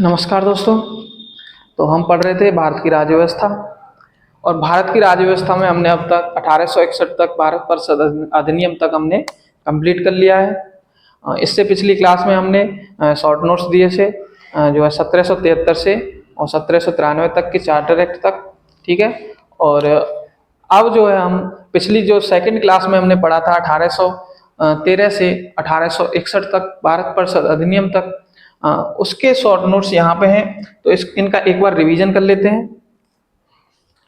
नमस्कार दोस्तों। तो हम पढ़ रहे थे भारत की राज्य व्यवस्था। और भारत की राज्य व्यवस्था में हमने अब तक 1861 तक भारत परिषद अधिनियम तक हमने कंप्लीट कर लिया है। इससे पिछली क्लास में हमने शॉर्ट नोट्स दिए थे, जो है 1773 से और 1793 तक के चार्टर एक्ट तक। ठीक है। और अब जो है हम पिछली जो सेकंड क्लास में हमने पढ़ा था 1813 से 1861 तक भारत परिषद अधिनियम तक, उसके शॉर्ट नोट्स यहाँ पे हैं। तो इनका एक बार रिवीजन कर लेते हैं।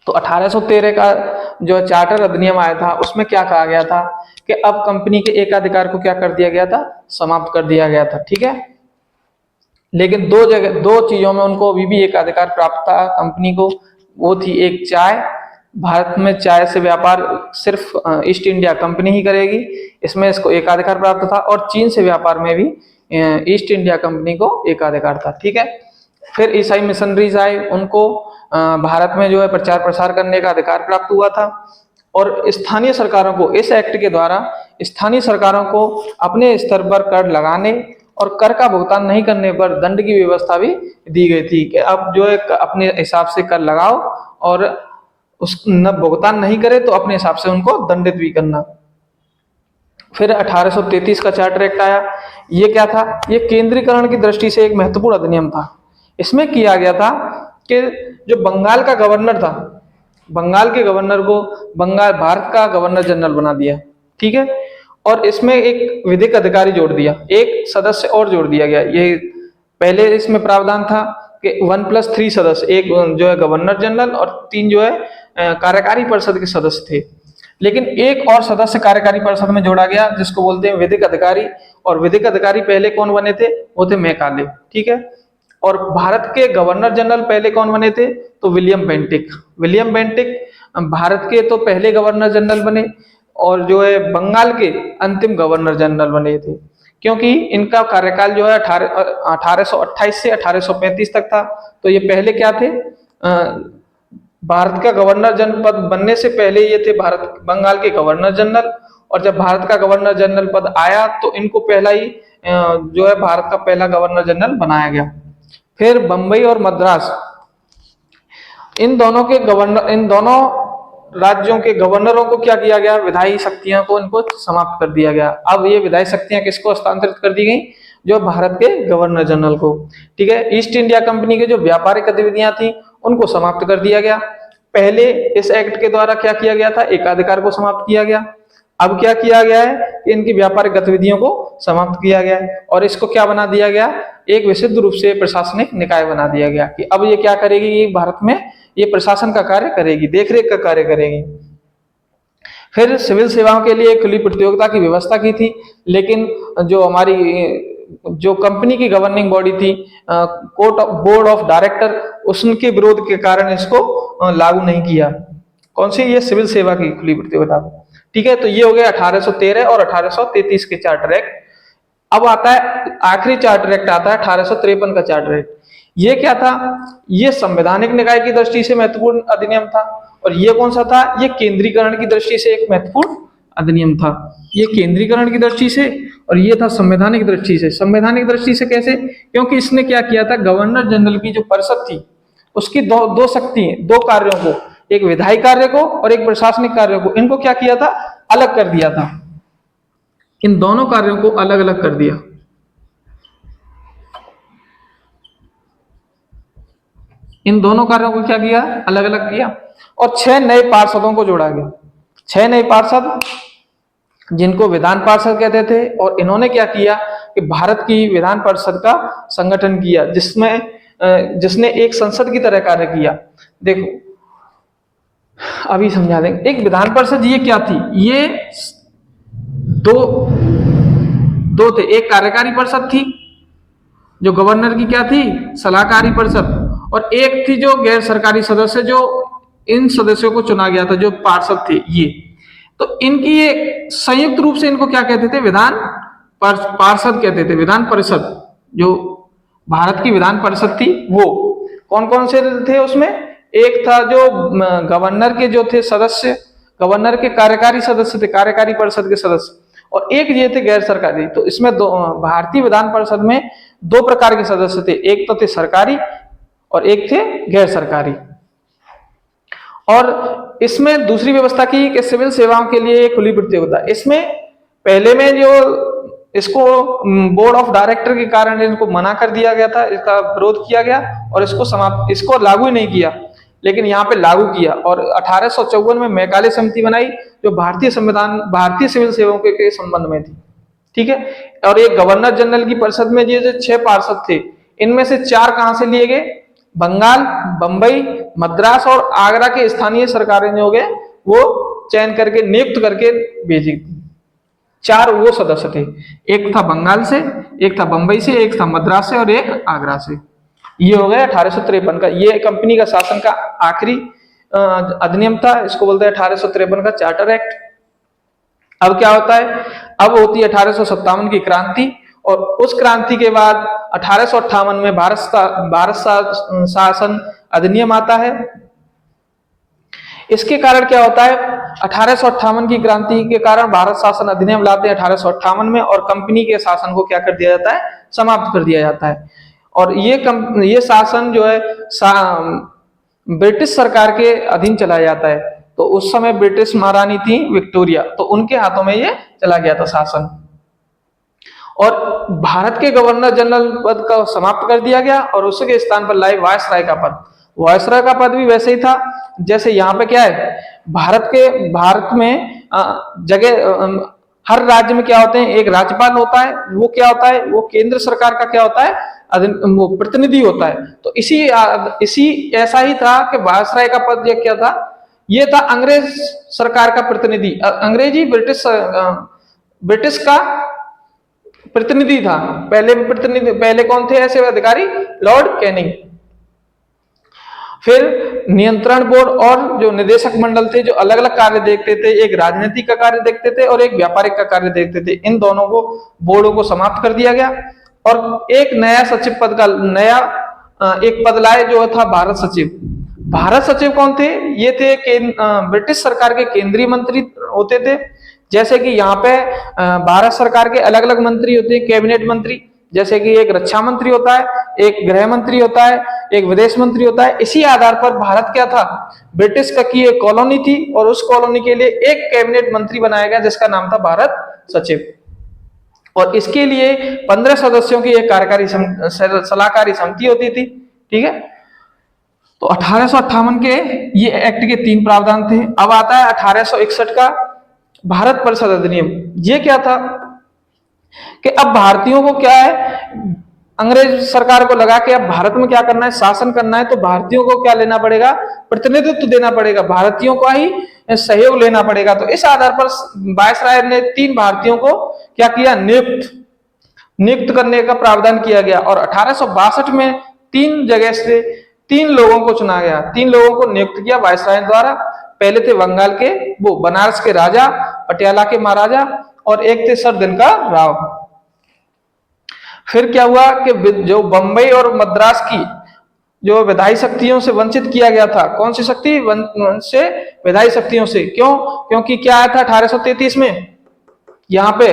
तो 1813 का जो चार्टर अधिनियम आया था उसमें क्या कहा गया था कि अब कंपनी के एकाधिकार को क्या कर दिया गया था, समाप्त कर दिया गया था। ठीक है। लेकिन दो चीजों में उनको अभी भी एकाधिकार प्राप्त था कंपनी को। वो थी एक चाय, भारत में चाय से व्यापार सिर्फ ईस्ट इंडिया कंपनी ही करेगी, इसमें इसको एकाधिकार प्राप्त था। और चीन से व्यापार में भी ईस्ट इंडिया कंपनी को एकाधिकार था। ठीक है। फिर ईसाई मिशनरीज आए, उनको भारत में जो है प्रचार प्रसार करने का अधिकार प्राप्त हुआ था। और स्थानीय सरकारों को इस एक्ट के द्वारा स्थानीय सरकारों को अपने स्तर पर कर लगाने और कर का भुगतान नहीं करने पर दंड की व्यवस्था भी दी गई थी कि अब जो है अपने हिसाब से कर लगाओ और उस न भुगतान नहीं करे तो अपने हिसाब से उनको दंडित भी करना। फिर 1833 का चार्टर एक्ट आया। ये क्या था? ये केंद्रीकरण की दृष्टि से एक महत्वपूर्ण अधिनियम था। इसमें किया गया था कि जो बंगाल का गवर्नर था, बंगाल के गवर्नर को बंगाल भारत का गवर्नर जनरल बना दिया। ठीक है। और इसमें एक विधिक अधिकारी जोड़ दिया, एक सदस्य और जोड़ दिया गया। ये पहले इसमें प्रावधान था कि 1+3 सदस्य, एक जो है गवर्नर जनरल और 3 जो है कार्यकारी परिषद के सदस्य थे। लेकिन एक और सदस्य कार्यकारी परिषद में जोड़ा गया जिसको बोलते हैं विधिक अधिकारी। और विधिक अधिकारी पहले कौन बने थे? वो थे मैकाले। ठीक है। और भारत के गवर्नर जनरल पहले कौन बने थे? तो William Bentinck. William Bentinck Bharat के तो पहले गवर्नर जनरल बने और जो है बंगाल के अंतिम गवर्नर जनरल बने थे, क्योंकि इनका कार्यकाल जो है 1828 से 1835 तक था। तो ये पहले क्या थे? भारत का गवर्नर जनरल पद बनने से पहले ये थे भारत बंगाल के गवर्नर जनरल। और जब भारत का गवर्नर जनरल पद आया तो इनको पहला ही जो है भारत का पहला गवर्नर जनरल बनाया गया। फिर बंबई और मद्रास, इन दोनों राज्यों के गवर्नरों को क्या किया गया? विधायी शक्तियों को इनको समाप्त कर दिया गया। अब ये विधायी शक्तियां किसको हस्तांतरित कर दी गई? जो भारत के गवर्नर जनरल को। ठीक है। ईस्ट इंडिया कंपनी के जो व्यापारिक गतिविधियां थी उनको समाप्त कर दिया गया। पहले इस एक्ट के द्वारा क्या किया गया था? एकाधिकार को समाप्त किया गया। अब क्या किया गया है कि इनकी व्यापारिक गतिविधियों को समाप्त किया गया है और इसको क्या बना दिया गया? एक विशुद्ध रूप से प्रशासनिक निकाय बना दिया गया कि अब ये क्या करेगी? ये भारत में ये प्रशासन का कार्य करेगी, देखरेख का कार्य करेगी। फिर सिविल सेवाओं के लिए खुली प्रतियोगिता की व्यवस्था की थी, लेकिन जो हमारी जो कंपनी की गवर्निंग बॉडी थी court of board of director, उसके विरोध के कारण इसको लागू नहीं किया। कौन सी? ये सिविल सेवा की खुली प्रतियोगिता। ठीक है। तो ये हो गया 1813 और 1833 के चार्टर एक्ट। अब आता है आखिरी चार्टर एक्ट, आता है 1853 का चार्टर एक्ट। ये क्या था? ये संवैधानिक निकाय की दृष्टि से महत्वपूर्ण अधिनियम था। और ये कौन सा था? ये केंद्रीकरण की दृष्टि से एक महत्वपूर्ण अधिनियम था। ये केंद्रीकरण की दृष्टि से और ये था संवैधानिक दृष्टि से। संवैधानिक दृष्टि से कैसे? क्योंकि इसने क्या किया था? गवर्नर जनरल की जो परिषद थी उसकी दो शक्ति, दो कार्यों को, एक विधायी कार्य को और एक प्रशासनिक कार्य को, इनको क्या किया था? अलग कर दिया था। इन दोनों कार्यों को अलग अलग कर दिया। इन दोनों कार्यों को क्या किया? अलग अलग किया। और 6 नए पार्षदों को जोड़ा गया। 6 नए पार्षद जिनको विधान पार्षद कहते थे। और इन्होंने क्या किया कि भारत की विधान परिषद का संगठन किया, जिसने एक संसद की तरह कार्य किया। देखो अभी समझा देंगे। एक विधान परिषद ये क्या थी? ये दो थे। एक कार्यकारी परिषद थी जो गवर्नर की क्या थी? सलाहकारी परिषद। और एक थी जो गैर सरकारी सदस्य, जो इन सदस्यों को चुना गया था, जो पार्षद थे ये। तो इनकी ये संयुक्त रूप से इनको क्या कहते थे? विधान पार्षद कहते थे, विधान परिषद। जो भारत की विधान परिषद थी वो कौन कौन से थे उसमें? एक था जो गवर्नर के जो थे सदस्य, गवर्नर के कार्यकारी सदस्य थे, कार्यकारी परिषद के सदस्य। और एक ये थे गैर सरकारी। तो इसमें दो, भारतीय विधान परिषद में दो प्रकार के सदस्य थे, एक तो थे सरकारी और एक थे गैर सरकारी। और इसमें दूसरी व्यवस्था की कि सिविल सेवाओं के लिए एक खुली प्रतियोगिता। इसमें पहले में जो इसको बोर्ड ऑफ डायरेक्टर के कारण इनको मना कर दिया गया था, इसका विरोध किया गया और इसको लागू ही नहीं किया, लेकिन यहाँ पे लागू किया। और 1854 में मैकाले समिति बनाई जो भारतीय सिविल सेवाओं के संबंध में थी, ठीक है। और एक गवर्नर जनरल की परिषद में ये जो 6 पार्षद थे, इनमें से 4 कहां से लिए गए? बंगाल, बंबई, मद्रास और आगरा के स्थानीय सरकारें जो गए वो चयन करके नियुक्त करके भेजी थी। 4 वो सदस्य थे, एक था बंगाल से, एक था बंबई से, एक था मद्रास से और एक आगरा से। ये हो गया 1853 का। ये कंपनी का शासन का आखिरी अधिनियम था, इसको बोलते हैं 1853 का चार्टर एक्ट। अब क्या होता है? अब होती है 1857 की क्रांति, और उस क्रांति के बाद 1858 में भारत शासन अधिनियम आता है। इसके कारण क्या होता है? 1858 की क्रांति के कारण भारत शासन अधिनियम लाते हैं 1858 में, और कंपनी के शासन को क्या कर दिया जाता है? समाप्त कर दिया जाता है। और ये शासन जो है ब्रिटिश सरकार के अधीन चला जाता है। तो उस समय ब्रिटिश महारानी थी विक्टोरिया, तो उनके हाथों में ये चला गया था शासन। और भारत के गवर्नर जनरल पद का समाप्त कर दिया गया और उसके स्थान पर लाए वायसराय का पद। वायसराय का पद भी वैसे ही था जैसे यहाँ पे क्या है, भारत में हर राज्य में क्या होते हैं? एक राज्यपाल होता है, वो क्या होता है? वो केंद्र सरकार का क्या होता है? वो प्रतिनिधि होता है। तो इसी ऐसा ही था कि वायसराय का पद ये क्या था? ये था अंग्रेज सरकार का प्रतिनिधि, अंग्रेजी ब्रिटिश का प्रतिनिधि था। पहले कौन थे ऐसे अधिकारी? Lord Canning. फिर नियंत्रण बोर्ड और जो निदेशक मंडल थे जो अलग अलग कार्य देखते थे, एक राजनीतिक का कार्य देखते थे और एक व्यापारिक का कार्य देखते थे, इन दोनों को बोर्डों को समाप्त कर दिया गया और एक नया सचिव पद का एक पद लाए जो था भारत सचिव। भारत सचिव कौन थे? ये थे ब्रिटिश सरकार के केंद्रीय मंत्री होते थे। जैसे कि यहाँ पे भारत सरकार के अलग अलग मंत्री होते हैं, कैबिनेट मंत्री, जैसे कि एक रक्षा मंत्री होता है, एक गृह मंत्री होता है, एक विदेश मंत्री होता है। इसी आधार पर भारत क्या था? ब्रिटिश का की एक कॉलोनी थी और उस कॉलोनी के लिए एक कैबिनेट मंत्री बनाया गया जिसका नाम था भारत सचिव। और इसके लिए 15 सदस्यों की एक कार्यकारी सलाहकारी समिति होती थी, ठीक है। तो 1858 के ये एक्ट के 3 प्रावधान थे। अब आता है 1861 का भारत परिषद अधिनियम। ये क्या था कि अब भारतीयों को क्या है, अंग्रेज सरकार को लगा कि अब भारत में क्या करना है? शासन करना है। तो भारतीयों को क्या लेना पड़ेगा? प्रतिनिधित्व देना पड़ेगा, भारतीयों का ही सहयोग लेना पड़ेगा। तो इस आधार पर वायसराय ने 3 भारतीयों को क्या किया? नियुक्त करने का प्रावधान किया गया। और 1862 में 3 जगह से 3 लोगों को चुना गया, 3 लोगों को नियुक्त किया वायसराय द्वारा। पहले थे बंगाल के वो बनारस के राजा, पटियाला के महाराजा, और एक थे सर दिनकर राव। फिर क्या हुआ कि जो बंबई और मद्रास की जो विधायी शक्तियों से वंचित किया गया था, कौन सी शक्ति से? विधायी शक्तियों से। क्यों? क्योंकि क्या आया था 1833 में यहाँ पे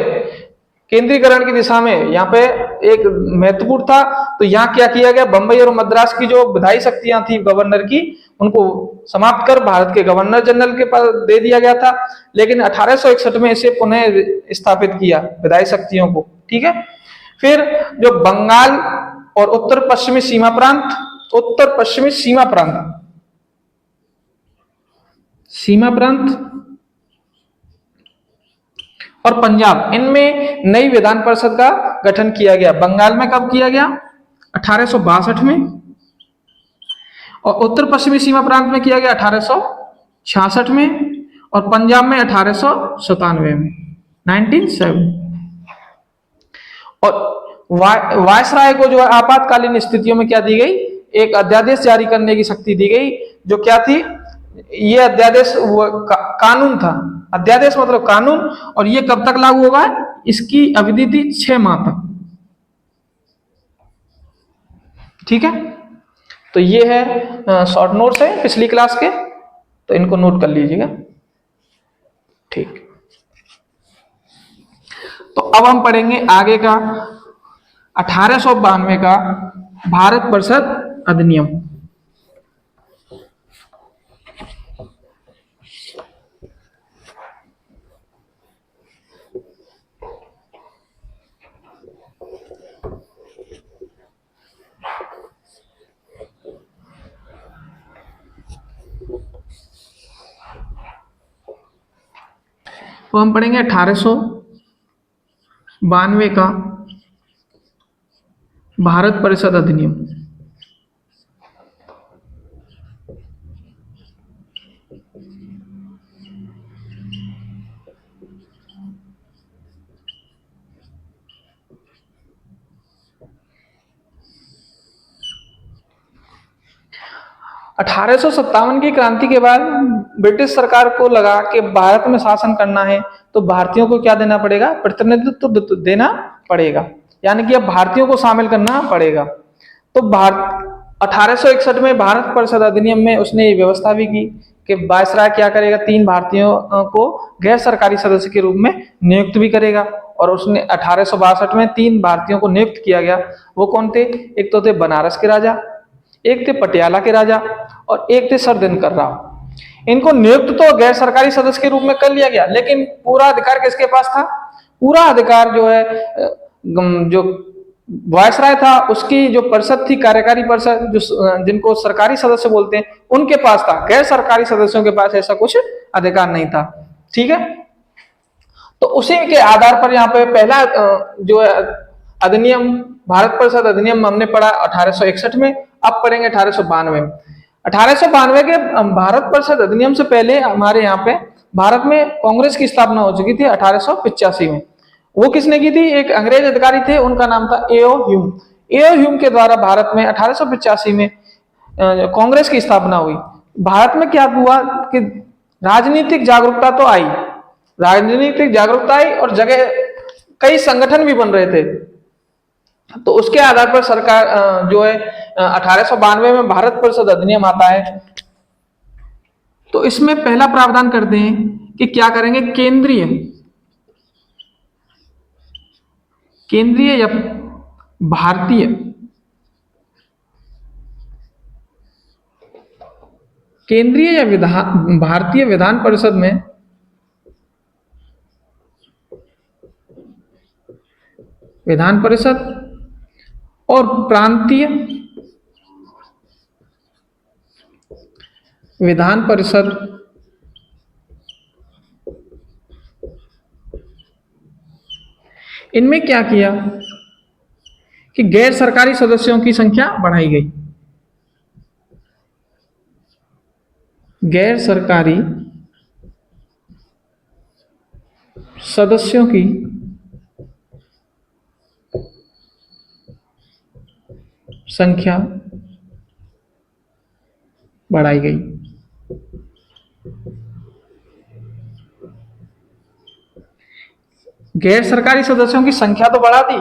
केंद्रीकरण की दिशा में, यहाँ पे एक महत्वपूर्ण था। तो यहाँ क्या किया गया? बंबई और मद्रास की जो विधायी शक्तियां थी गवर्नर की, उनको समाप्त कर भारत के गवर्नर जनरल के पास दे दिया गया था। लेकिन 1861 में इसे पुनः स्थापित किया विधायी शक्तियों को, ठीक है। फिर जो बंगाल और उत्तर पश्चिमी सीमा प्रांत और पंजाब, इनमें नई विधान परिषद का गठन किया गया। बंगाल में कब किया गया? 1862 में, और उत्तर पश्चिमी सीमा प्रांत में किया गया 1866 में, और पंजाब में 1897 में, 1907। और वायसराय को जो आपातकालीन स्थितियों में क्या दी गई? एक अध्यादेश जारी करने की शक्ति दी गई। जो क्या थी? ये अध्यादेश कानून था। अध्यादेश मतलब कानून। और ये कब तक लागू होगा? इसकी अवधि थी 6 माह तक, ठीक है। तो ये है शॉर्ट नोट्स है पिछली क्लास के, तो इनको नोट कर लीजिएगा, ठीक। तो अब हम पढ़ेंगे आगे का 1892 का भारत परिषद अधिनियम। तो हम पढ़ेंगे 1892 का भारत परिषद अधिनियम। अठारह की क्रांति के बाद ब्रिटिश सरकार को लगा कि भारत में शासन करना है तो भारतीयों को क्या देना पड़ेगा, प्रतिनिधित्व देना पड़ेगा, यानी कि अब भारतीयों को शामिल करना पड़ेगा। तो भारत 1861 में भारत परिषद अधिनियम में उसने ये व्यवस्था भी की कि वायसराय क्या करेगा, 3 भारतीयों को गैर सरकारी सदस्य के रूप में नियुक्त भी करेगा। और उसने 1862 में 3 भारतीयों को नियुक्त किया गया। वो कौन थे? एक तो थे बनारस के राजा, एक थे पटियाला के राजा और एक थे सर दिनकर राव। इनको नियुक्त तो गैर सरकारी सदस्य के रूप में कर लिया गया, लेकिन पूरा अधिकार किसके पास था? पूरा अधिकार जो है जो वायसराय था उसकी जो परिषद थी, कार्यकारी परिषद, जो जिनको सरकारी सदस्य बोलते हैं, उनके पास था। गैर सरकारी सदस्यों के पास ऐसा कुछ अधिकार नहीं था। ठीक है, तो उसी के आधार पर यहाँ पे पहला जो है अधिनियम, भारत परिषद अधिनियम हमने पढ़ा 1861 में। अब पढ़ेंगे 1892 में। 1892 के भारत परिषद अधिनियम से पहले हमारे यहाँ पे भारत में कांग्रेस की स्थापना हो चुकी थी 1885 में। वो किसने की थी? एक अंग्रेज अधिकारी थे, उनका नाम था एओ ह्यूम। एओ ह्यूम के द्वारा भारत में 1885 में कांग्रेस की स्थापना हुई। भारत में क्या हुआ कि राजनीतिक जागरूकता तो आई, राजनीतिक जागरूकता आई और जगह कई संगठन भी बन रहे थे। तो उसके आधार पर सरकार जो है 1892 में भारत परिषद अधिनियम आता है। तो इसमें पहला प्रावधान करते हैं कि क्या करेंगे, केंद्रीय या भारतीय केंद्रीय या भारतीय विधान परिषद में विधान परिषद और प्रांतीय विधान परिषद इनमें क्या किया कि गैर सरकारी सदस्यों की संख्या बढ़ाई गई। गैर सरकारी सदस्यों की संख्या बढ़ाई गई। गैर सरकारी सदस्यों की संख्या तो बढ़ा दी,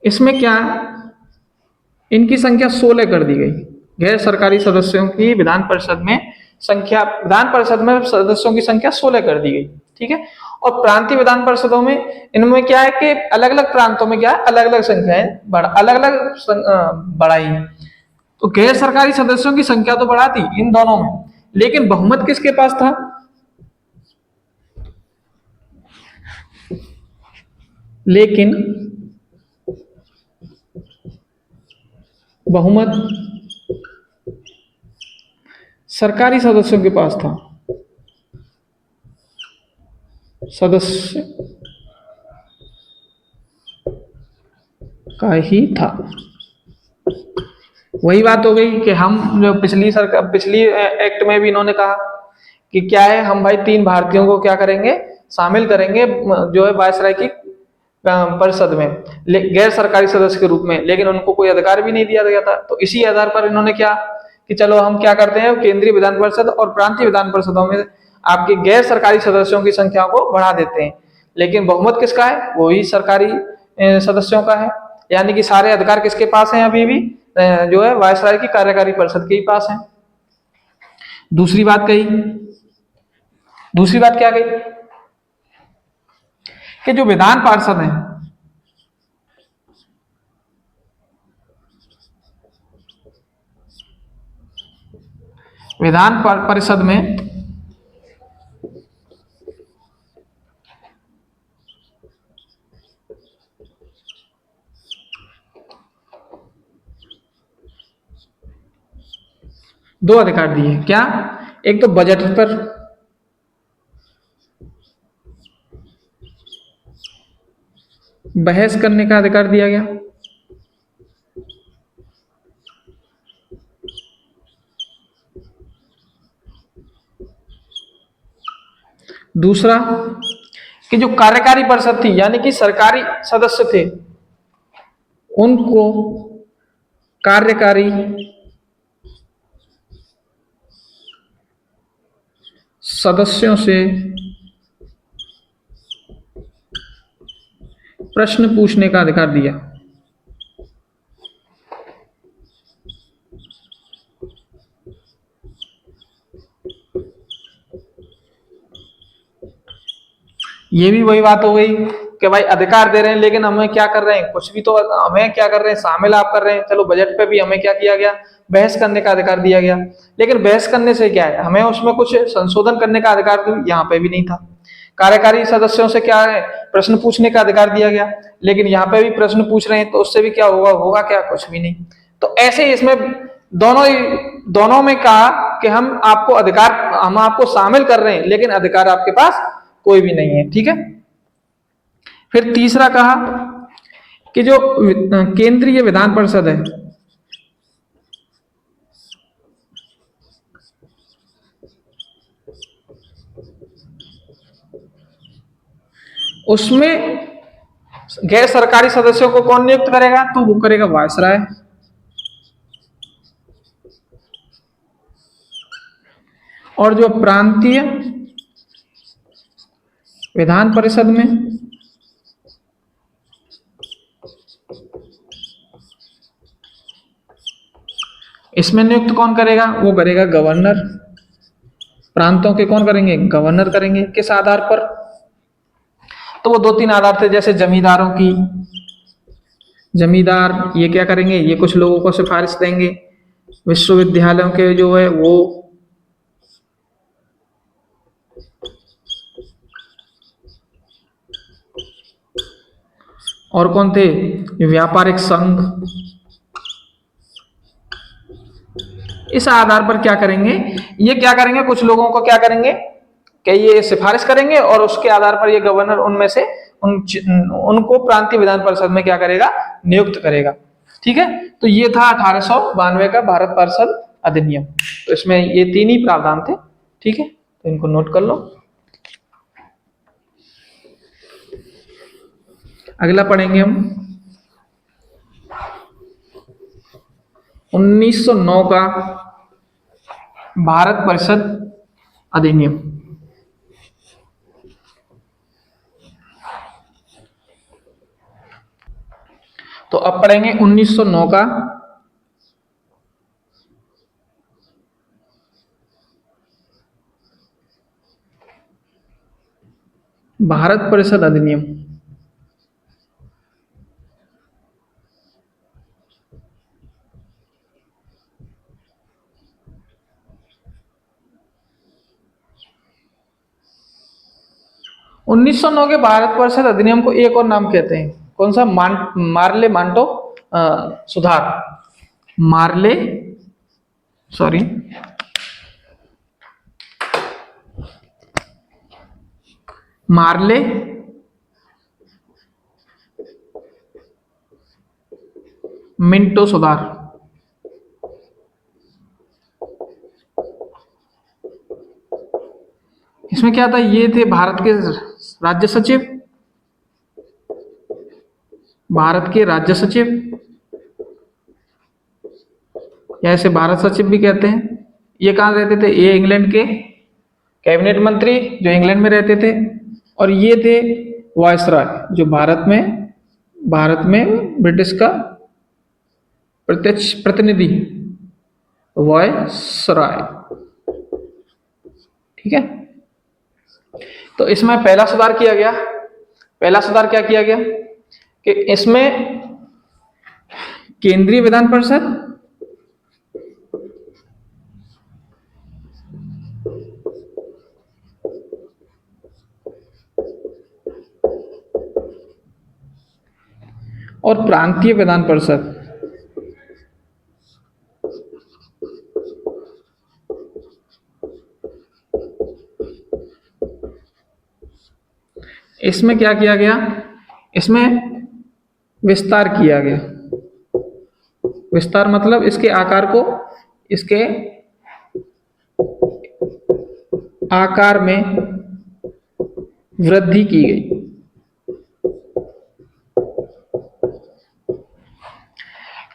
इसमें क्या, इनकी संख्या 16 कर दी गई। गैर सरकारी सदस्यों की विधान परिषद में संख्या, विधान परिषद में सदस्यों की संख्या 16 कर दी गई। ठीक है, और प्रांतीय विधान परिषदों में इनमें क्या है कि अलग अलग प्रांतों में क्या है, अलग अलग संख्याएं अलग अलग बढ़ाई। तो गैर सरकारी सदस्यों की संख्या तो बढ़ा दी इन दोनों में, लेकिन बहुमत किसके पास था? लेकिन बहुमत सरकारी सदस्यों के पास था। सदस्य का ही था। वही बात हो गई कि हम जो पिछली एक्ट में भी इन्होंने कहा कि क्या है, हम भाई 3 भारतीयों को क्या करेंगे, शामिल करेंगे जो है वायसराय की परिषद में गैर सरकारी सदस्य के रूप में, लेकिन उनको कोई अधिकार भी नहीं दिया गया था। तो इसी आधार पर इन्होंने क्या कि चलो हम क्या करते हैं, केंद्रीय विधान परिषद और प्रांतीय विधान परिषदों में आपके गैर सरकारी सदस्यों की संख्या को बढ़ा देते हैं, लेकिन बहुमत किसका है? वही सरकारी सदस्यों का है, यानी कि सारे अधिकार किसके पास हैं? अभी भी जो है वायसराय की कार्यकारी परिषद के ही पास है। दूसरी बात क्या गई? कि जो विधान पार्षद हैं, विधान परिषद में दो अधिकार दिए। क्या? एक तो बजट पर बहस करने का अधिकार दिया गया, दूसरा कि जो कार्यकारी परिषद थी यानी कि सरकारी सदस्य थे उनको कार्यकारी सदस्यों से प्रश्न पूछने का अधिकार दिया। ये भी वही बात हो गई कि भाई अधिकार दे रहे हैं लेकिन हमें क्या कर रहे हैं, कुछ भी तो हमें क्या कर रहे हैं, शामिल आप कर रहे हैं। चलो बजट पे भी हमें क्या किया गया, बहस करने का अधिकार दिया गया, लेकिन बहस करने से क्या है, हमें उसमें कुछ संशोधन करने का अधिकार तो यहाँ पे भी नहीं था। कार्यकारी सदस्यों से क्या है, प्रश्न पूछने का अधिकार दिया गया, लेकिन यहाँ पे भी प्रश्न पूछ रहे हैं तो उससे भी क्या होगा, होगा क्या, कुछ भी नहीं। तो ऐसे ही इसमें दोनों में कहा कि हम आपको शामिल कर रहे हैं लेकिन अधिकार आपके पास कोई भी नहीं है। ठीक है। फिर तीसरा कहा कि जो केंद्रीय विधान परिषद है उसमें गैर सरकारी सदस्यों को कौन नियुक्त करेगा, तो वो करेगा वायसराय। और जो प्रांतीय विधान परिषद में इसमें नियुक्त कौन करेगा, वो करेगा गवर्नर। प्रांतों के कौन करेंगे, गवर्नर करेंगे। किस आधार पर, तो वो 2-3 आधार थे, जैसे जमींदारों की, जमींदार ये क्या करेंगे, ये कुछ लोगों को सिफारिश देंगे। विश्वविद्यालयों के जो है वो और कौन थे, व्यापारिक संघ। इस आधार पर क्या करेंगे, ये क्या करेंगे, कुछ लोगों को क्या करेंगे कि ये सिफारिश करेंगे और उसके आधार पर ये गवर्नर उनमें से उनको प्रांतीय विधान परिषद में क्या करेगा, नियुक्त करेगा। ठीक है। तो ये था 1892 का भारत परिषद अधिनियम। तो इसमें ये 3 ही प्रावधान थे। ठीक है, तो इनको नोट कर लो। अगला पढ़ेंगे हम 1909 का भारत परिषद अधिनियम। तो अब पढ़ेंगे 1909 का भारत परिषद अधिनियम। उन्नीस सौ नौ के भारत परिषद अधिनियम को एक और नाम कहते हैं, कौन सा, मार्ले मांटो सुधार। मार्ले सॉरी मार्ले मिंटो सुधार। इसमें क्या था, ये थे भारत के राज्य सचिव, भारत के राज्य सचिव या इसे भारत सचिव भी कहते हैं। ये कहाँ रहते थे, ये इंग्लैंड के कैबिनेट मंत्री जो इंग्लैंड में रहते थे, और ये थे वायसराय जो भारत में ब्रिटिश का प्रत्यक्ष प्रतिनिधि, वायसराय। ठीक है। तो इसमें पहला सुधार किया गया पहला सुधार क्या किया गया कि इसमें केंद्रीय विधान परिषद और प्रांतीय विधान परिषद इसमें क्या किया गया, इसमें विस्तार किया गया। विस्तार मतलब इसके आकार को, इसके आकार में वृद्धि की गई।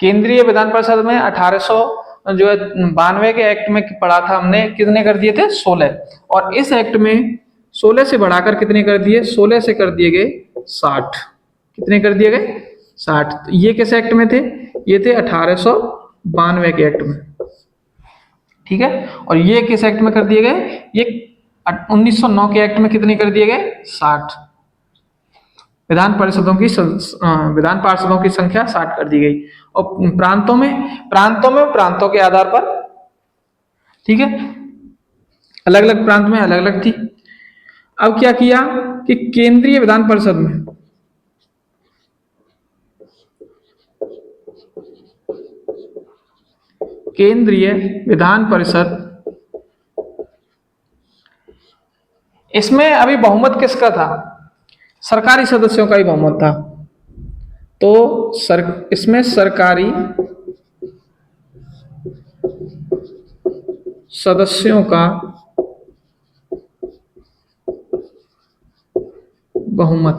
केंद्रीय विधान परिषद में 1892 के एक्ट में पढ़ा था हमने, कितने कर दिए थे 16, और इस एक्ट में 16 से बढ़ाकर कितने कर दिए, 16 से कर दिए गए 60। कितने कर दिए गए 60। तो ये किस एक्ट में थे, ये थे 1892 के एक्ट में, ठीक है। और ये किस एक्ट में कर दिए गए, ये 1909 के एक्ट में कितने कर दिए गए 60। विधान पार्षदों की संख्या 60 कर दी गई। और प्रांतों के आधार पर, ठीक है, अलग अलग प्रांत में अलग अलग थी। अब क्या किया कि केंद्रीय विधान परिषद में इसमें अभी बहुमत किसका था, सरकारी सदस्यों का ही बहुमत था। तो इसमें सरकारी सदस्यों का बहुमत,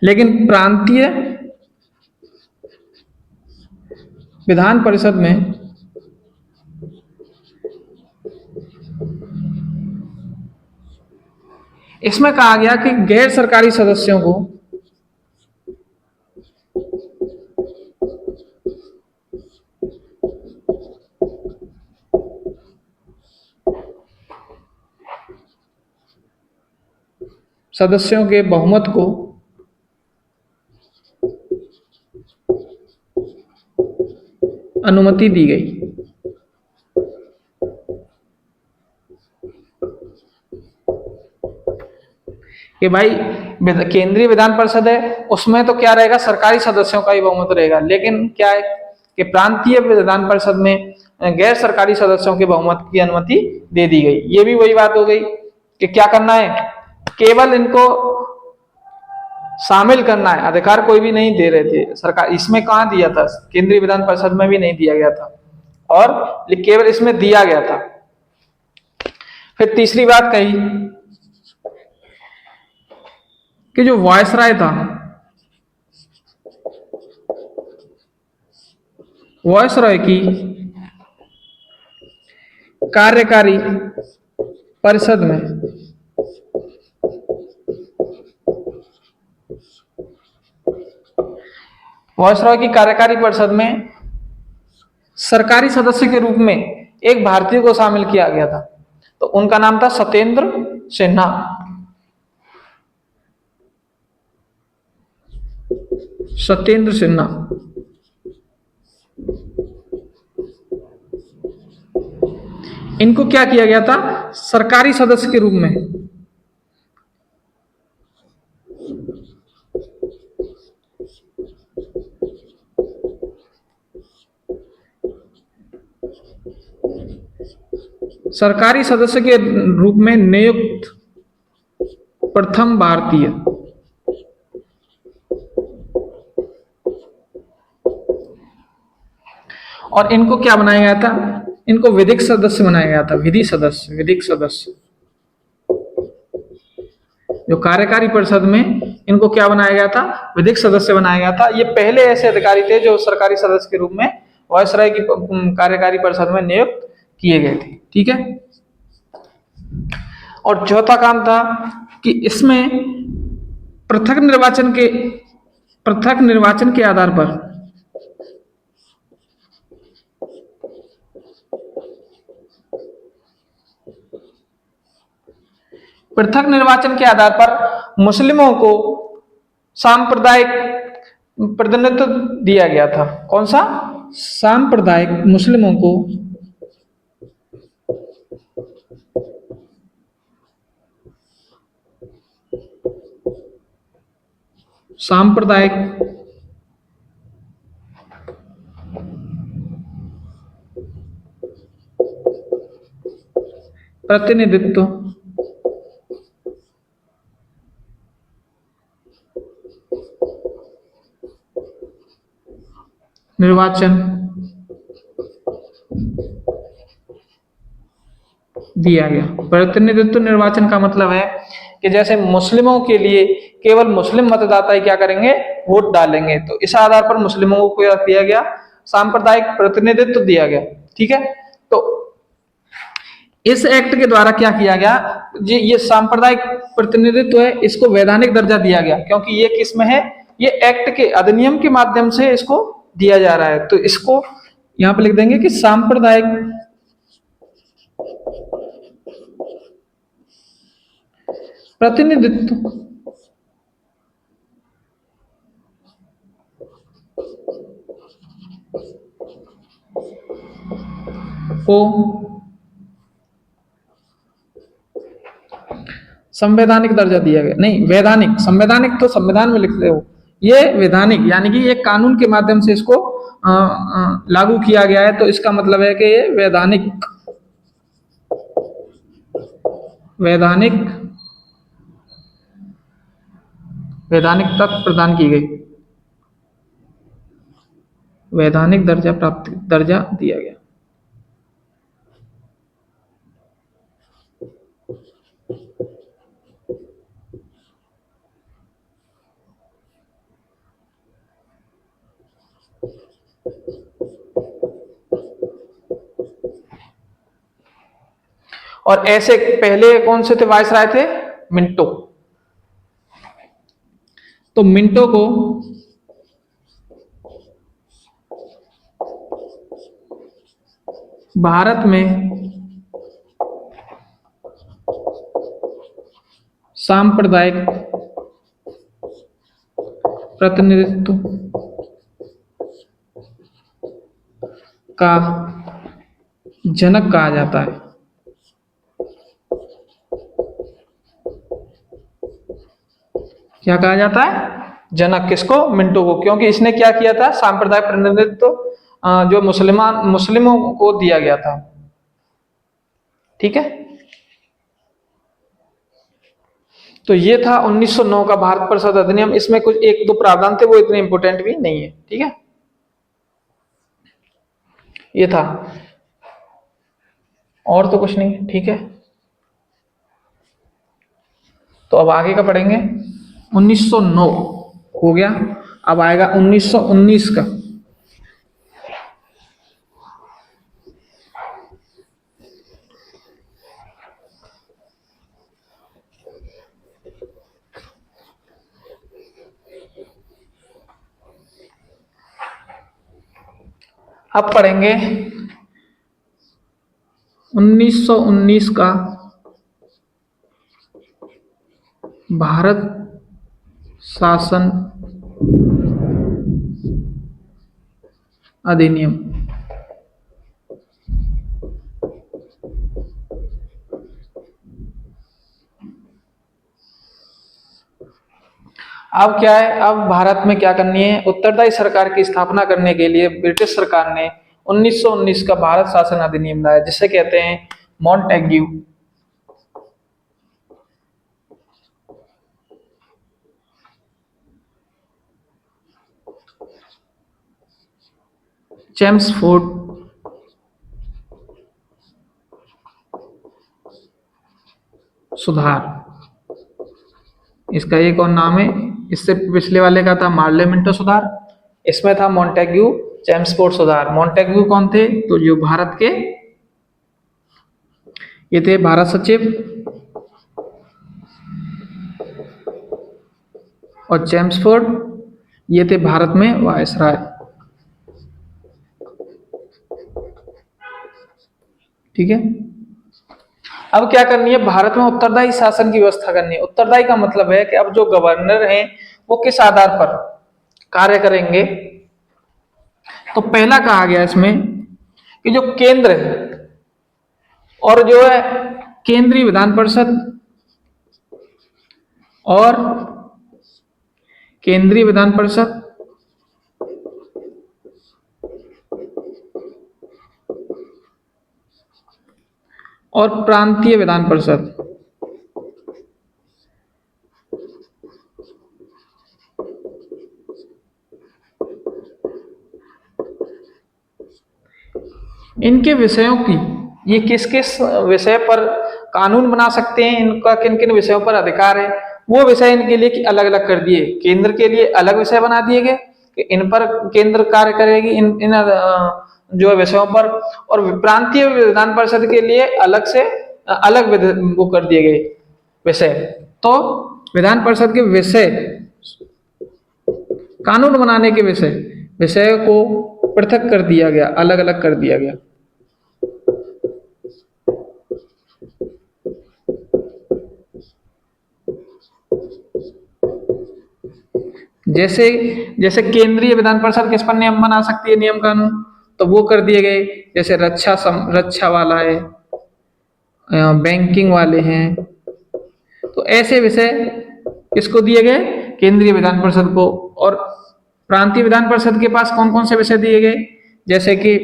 लेकिन प्रांतीय विधान परिषद में इसमें कहा गया कि गैर सरकारी सदस्यों को सदस्यों के बहुमत को अनुमति दी गई। कि भाई केंद्रीय विधान परिषद है, उसमें तो क्या रहेगा, सरकारी सदस्यों का ही बहुमत रहेगा, लेकिन क्या है कि प्रांतीय विधान परिषद में गैर सरकारी सदस्यों के बहुमत की अनुमति दे दी गई। ये भी वही बात हो गई कि क्या करना है, केवल इनको शामिल करना है, अधिकार कोई भी नहीं दे रहे थे सरकार। इसमें कहां दिया था, केंद्रीय विधान परिषद में भी नहीं दिया गया था, और केवल इसमें दिया गया था। फिर तीसरी बात कही कि जो वायसराय था, वायसराय की कार्यकारी परिषद में वायसराय की कार्यकारी परिषद में सरकारी सदस्य के रूप में एक भारतीय को शामिल किया गया था। तो उनका नाम था सत्येंद्र सिन्हा। सत्येंद्र सिन्हा इनको क्या किया गया था, सरकारी सदस्य के रूप में सरकारी सदस्य के रूप में नियुक्त प्रथम भारतीय। और इनको क्या बनाया गया था, इनको विधिक सदस्य बनाया गया था, विधिक सदस्य। जो कार्यकारी परिषद में इनको क्या बनाया गया था, विधिक सदस्य बनाया गया था। ये पहले ऐसे अधिकारी थे जो सरकारी सदस्य के रूप में वायसराय की कार्यकारी परिषद में नियुक्त किए गए थे, ठीक है। और चौथा काम था कि इसमें पृथक निर्वाचन के आधार पर पृथक निर्वाचन के आधार पर मुस्लिमों को सांप्रदायिक प्रतिनिधित्व दिया गया था। कौन सा? सांप्रदायिक, मुस्लिमों को सांप्रदायिक प्रतिनिधित्व निर्वाचन दिया गया। प्रतिनिधित्व निर्वाचन का मतलब है कि जैसे मुस्लिमों के लिए केवल मुस्लिम मतदाता ही क्या करेंगे? वोट डालेंगे। तो इस आधार पर मुस्लिमों को क्या दिया गया? सांप्रदायिक प्रतिनिधित्व दिया गया। ठीक है, तो इस एक्ट के द्वारा क्या किया गया जी? ये सांप्रदायिक प्रतिनिधित्व है, इसको वैधानिक दर्जा दिया गया, क्योंकि ये किस में है? ये एक्ट के अधिनियम के माध्यम से इसको दिया जा रहा है। तो इसको यहां पे लिख देंगे कि सांप्रदायिक प्रतिनिधित्व को संवैधानिक दर्जा दिया गया। नहीं, वैधानिक। संवैधानिक तो संविधान में लिखते हो, ये वैधानिक यानी कि एक कानून के माध्यम से इसको लागू किया गया है। तो इसका मतलब है कि ये वैधानिक वैधानिकता प्रदान की गई, वैधानिक दर्जा दिया गया। और ऐसे पहले कौन से थे वायसराय थे? मिंटो। तो मिंटो को भारत में सांप्रदायिक प्रतिनिधित्व का जनक कहा जाता है। क्या कहा जाता है? जनक। किसको? मिंटो को, क्योंकि इसने क्या किया था? सांप्रदायिक प्रतिनिधित्व जो मुस्लिमों को दिया गया था। ठीक है, तो ये था 1909 का भारत परिषद अधिनियम। इसमें कुछ एक दो प्रावधान थे, वो इतने इंपोर्टेंट भी नहीं है। ठीक है, ये था, और तो कुछ नहीं। ठीक है, तो अब आगे का पढ़ेंगे। 1909 हो गया, अब आएगा 1919 का। अब पढ़ेंगे 1919 का भारत शासन अधिनियम। अब क्या है? अब भारत में क्या करनी है? उत्तरदायी सरकार की स्थापना करने के लिए ब्रिटिश सरकार ने 1919 का भारत शासन अधिनियम लाया, जिसे कहते हैं मॉन्टेग्यू चेम्सफोर्ड सुधार। इसका एक और नाम है, इससे पिछले वाले का था मार्ले मिंटो सुधार, इसमें था मॉन्टेग्यू चेम्सफोर्ड सुधार। मॉन्टेग्यू कौन थे? तो जो भारत के ये थे भारत सचिव, और चेम्सफोर्ड ये थे भारत में वायसराय। ठीक है, अब क्या करनी है, भारत में उत्तरदायी शासन की व्यवस्था करनी है। उत्तरदायी का मतलब है कि अब जो गवर्नर हैं वो किस आधार पर कार्य करेंगे। तो पहला कहा गया इसमें कि जो केंद्र है और जो है केंद्रीय विधान परिषद और केंद्रीय विधान परिषद और प्रांतीय विधान परिषद, इनके विषयों की, ये किस किस विषय पर कानून बना सकते हैं, इनका किन किन विषयों पर अधिकार है, वो विषय इनके लिए अलग अलग कर दिए। केंद्र के लिए अलग विषय बना दिए गए कि इन पर केंद्र कार्य करेगी, इन जो विषयों पर। और प्रांतीय विधान परिषद के लिए अलग से अलग वो कर दिए गए विषय। तो विधान परिषद के विषय, कानून बनाने के विषय को पृथक कर दिया गया, अलग अलग कर दिया गया। जैसे जैसे केंद्रीय विधान परिषद किस पर नियम बना सकती है, नियम कानून, तो वो कर दिए गए। जैसे रक्षा वाला है, बैंकिंग वाले हैं, तो ऐसे विषय किसको दिए गए, केंद्रीय विधान परिषद को। और प्रांतीय विधान परिषद के पास कौन कौन से विषय दिए गए, जैसे कि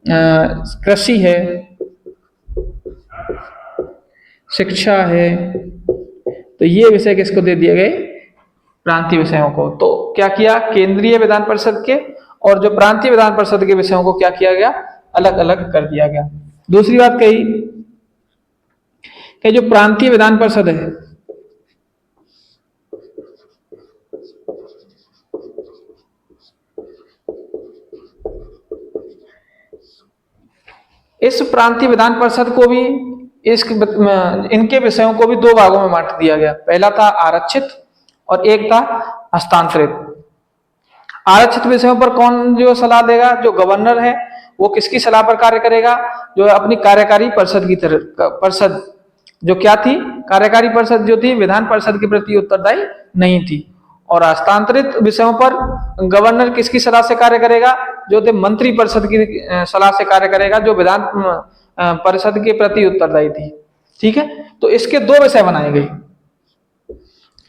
कृषि है, शिक्षा है, तो ये विषय किसको दे दिए गए, प्रांतीय विषयों को। तो क्या किया, केंद्रीय विधान परिषद के और जो प्रांतीय विधान परिषद के विषयों को क्या किया गया, अलग अलग कर दिया गया। दूसरी बात कही कि जो प्रांतीय विधान परिषद है, इस प्रांतीय विधान परिषद को भी इनके विषयों को भी दो भागों में बांट दिया गया। पहला था आरक्षित और एक था हस्तांतरित। आरक्षित विषयों पर कौन जो सलाह देगा, जो गवर्नर है वो किसकी सलाह पर कार्य करेगा, जो अपनी कार्यकारी परिषद की तरह, परिषद जो क्या थी, कार्यकारी परिषद जो थी विधान परिषद के प्रति उत्तरदायी नहीं थी। और हस्तांतरित विषयों पर गवर्नर किसकी सलाह से कार्य करेगा, जो थे मंत्री परिषद की सलाह से कार्य करेगा, जो विधान परिषद के प्रति उत्तरदायी थी। ठीक है, तो इसके दो विषय बनाए गए।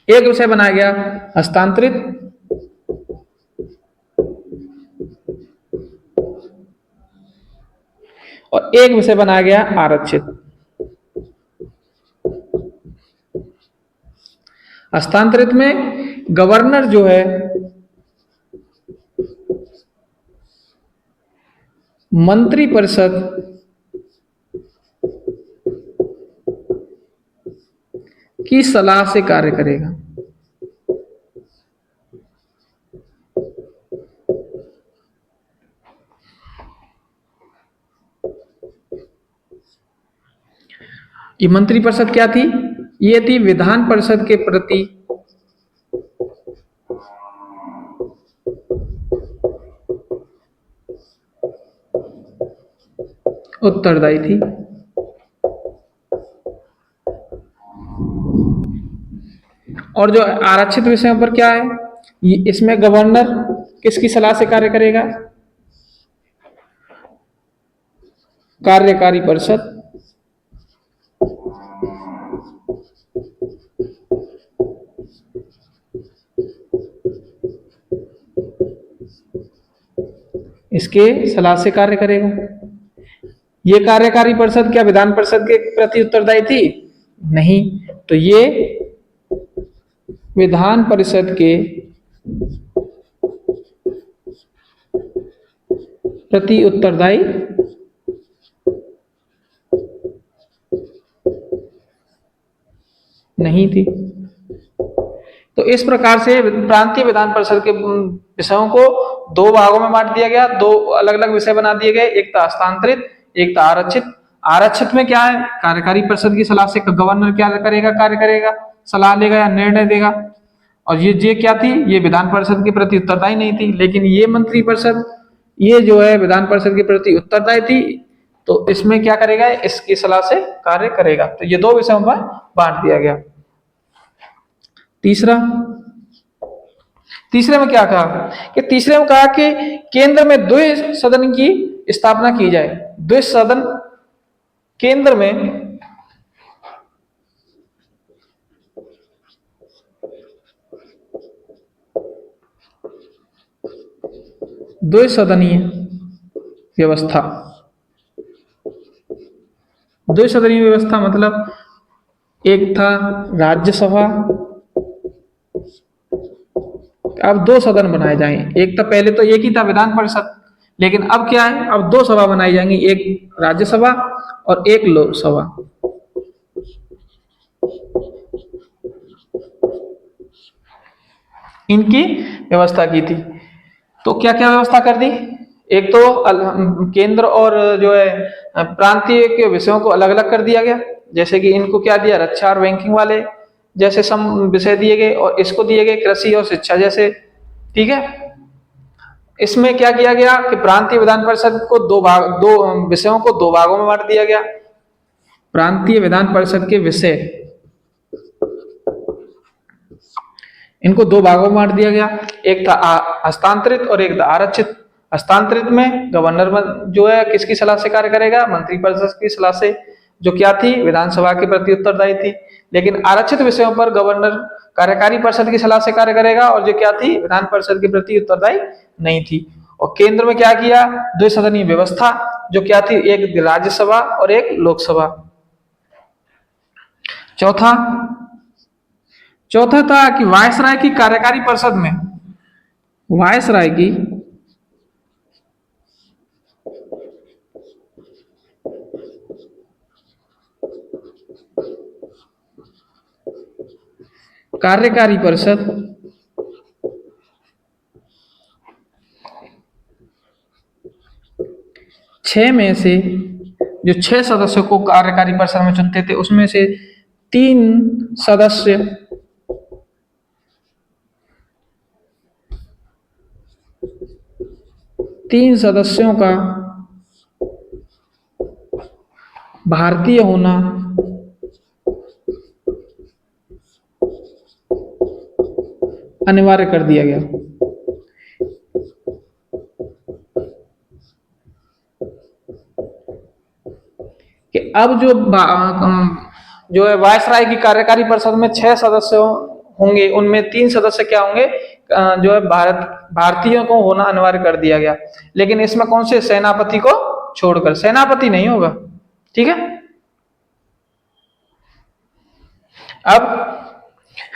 एक विषय बनाया गया हस्तांतरित और एक विषय बनाया गया आरक्षित। हस्तांतरित में गवर्नर जो है मंत्री परिषद की सलाह से कार्य करेगा। ये मंत्री परिषद क्या थी, ये थी विधान परिषद के प्रति उत्तरदायी थी। और जो आरक्षित विषयों पर क्या है, इसमें गवर्नर किसकी सलाह से कार्य करेगा, कार्यकारी परिषद। इसके सलाह से कार्य करेगा। ये कार्यकारी परिषद क्या विधान परिषद के प्रति उत्तरदायी थी, नहीं, तो ये विधान परिषद के प्रति उत्तरदायी नहीं थी। तो इस प्रकार से प्रांतीय विधान परिषद के विषयों को दो भागों में बांट दिया गया, दो अलग अलग विषय बना दिए गए, एक था हस्तांतरित, एक था आरक्षित। आरक्षित में क्या है, कार्यकारी परिषद की सलाह से गवर्नर क्या करेगा, कार्य करेगा, सलाह लेगा या निर्णय देगा। और ये क्या थी, ये विधान परिषद के प्रति उत्तरदायी नहीं थी। लेकिन ये मंत्री परिषद, ये जो है विधान परिषद के प्रति उत्तरदायी थी। तो इसमें क्या करेगा, इसकी सलाह से कार्य करेगा। तो ये 2 विषयों पर बांट दिया गया। तीसरे में क्या कहा कि तीसरे में कहा कि केंद्र में द्वि सदन की स्थापना की जाए। द्वि सदन, केंद्र में द्विसदनीय व्यवस्था। द्विसदनीय व्यवस्था मतलब एक था राज्यसभा, अब 2 सदन बनाए जाएंगे। एक था, पहले तो एक ही था विधान परिषद, लेकिन अब क्या है, अब 2 सभा बनाई जाएंगी, एक राज्यसभा और एक लोकसभा। इनकी व्यवस्था की थी। तो क्या क्या व्यवस्था कर दी, एक तो केंद्र और जो है प्रांतीय के विषयों को अलग अलग कर दिया गया। जैसे कि इनको क्या दिया, रक्षा और बैंकिंग वाले जैसे सम विषय दिए गए, और इसको दिए गए कृषि और शिक्षा जैसे। ठीक है, इसमें क्या किया गया कि प्रांतीय विधान परिषद को 2 विषयों को 2 भागों में बांट दिया गया। प्रांतीय विधान परिषद के विषय, इनको 2 भागों में बांट दिया गया। एक था हस्तांतरित और एक था आरक्षित। हस्तांतरित में गवर्नर जो है किसकी सलाह से कार्य करेगा, मंत्रिपरिषद की सलाह से, जो क्या थी, विधानसभा के प्रति उत्तरदायी थी। लेकिन आरक्षित विषयों पर गवर्नर कार्यकारी परिषद की सलाह से कार्य करेगा, और जो क्या थी, विधान परिषद के प्रति उत्तरदायी नहीं थी। और केंद्र में क्या किया, द्विसदनीय व्यवस्था, जो क्या थी, एक राज्यसभा और एक लोकसभा। चौथा था कि वायसराय की कार्यकारी परिषद में, वायसराय की कार्यकारी परिषद 6 में से, जो 6 सदस्यों को कार्यकारी परिषद में चुनते थे, उसमें से 3 सदस्यों का भारतीय होना अनिवार्य कर दिया गया। कि अब जो है वायसराय की कार्यकारी परिषद में 6 सदस्य होंगे, उनमें 3 सदस्य क्या होंगे, जो है भारतीयों को होना अनिवार्य कर दिया गया। लेकिन इसमें कौन से, सेनापति को छोड़कर, सेनापति नहीं होगा। ठीक है, अब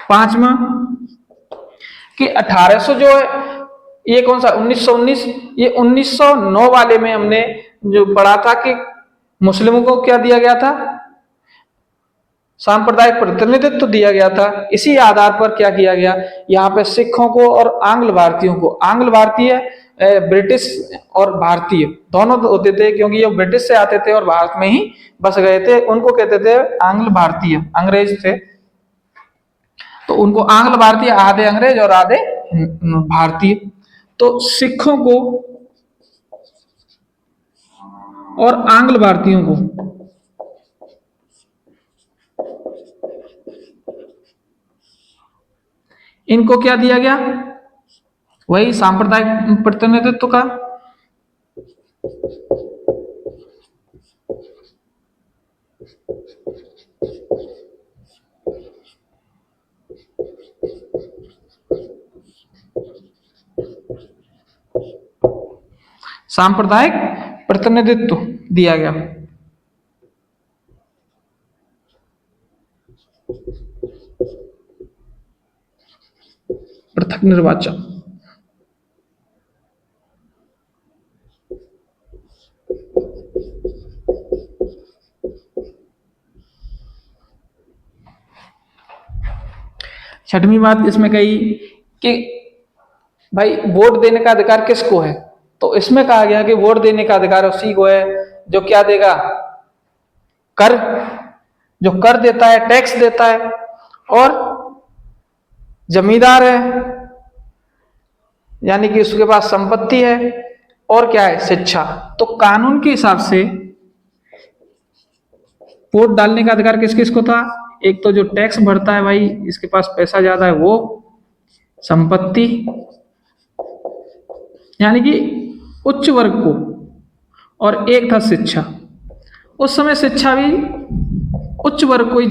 5वां कि 1800 जो है, ये कौन सा, 1919, ये 1909 वाले में हमने जो पढ़ा था कि मुस्लिमों को क्या दिया गया था, सांप्रदायिक प्रतिनिधित्व दिया गया था। इसी आधार पर क्या किया गया, यहाँ पे सिखों को और आंग्ल भारतीयों को, आंग्ल भारतीय, ब्रिटिश और भारतीय दोनों होते थे, क्योंकि ये ब्रिटिश से आते थे और भारत में ही बस गए थे, उनको कहते थे आंग्ल भारतीय, अंग्रेज थे। तो उनको आंग्ल भारतीय, आधे अंग्रेज और आधे भारतीय। तो सिखों को और आंग्ल भारतीयों को इनको क्या दिया गया, वही सांप्रदायिक प्रतिनिधित्व का। सांप्रदायिक प्रतिनिधित्व दिया गया। पृथक निर्वाचन, छठवीं बात इसमें कही कि भाई वोट देने का अधिकार किसको है, तो इसमें कहा गया कि वोट देने का अधिकार उसी को है जो क्या देगा, कर, जो कर देता है, टैक्स देता है, और जमींदार है, यानी कि उसके पास संपत्ति है, और क्या है, शिक्षा। तो कानून के हिसाब से वोट डालने का अधिकार किस किस को था? एक तो जो टैक्स भरता है भाई, इसके पास पैसा ज्यादा है वो, संपत्ति, यानी कि उच्च वर्ग को, और एक था शिक्षा। उस समय शिक्षा भी उच्च वर्ग को ही,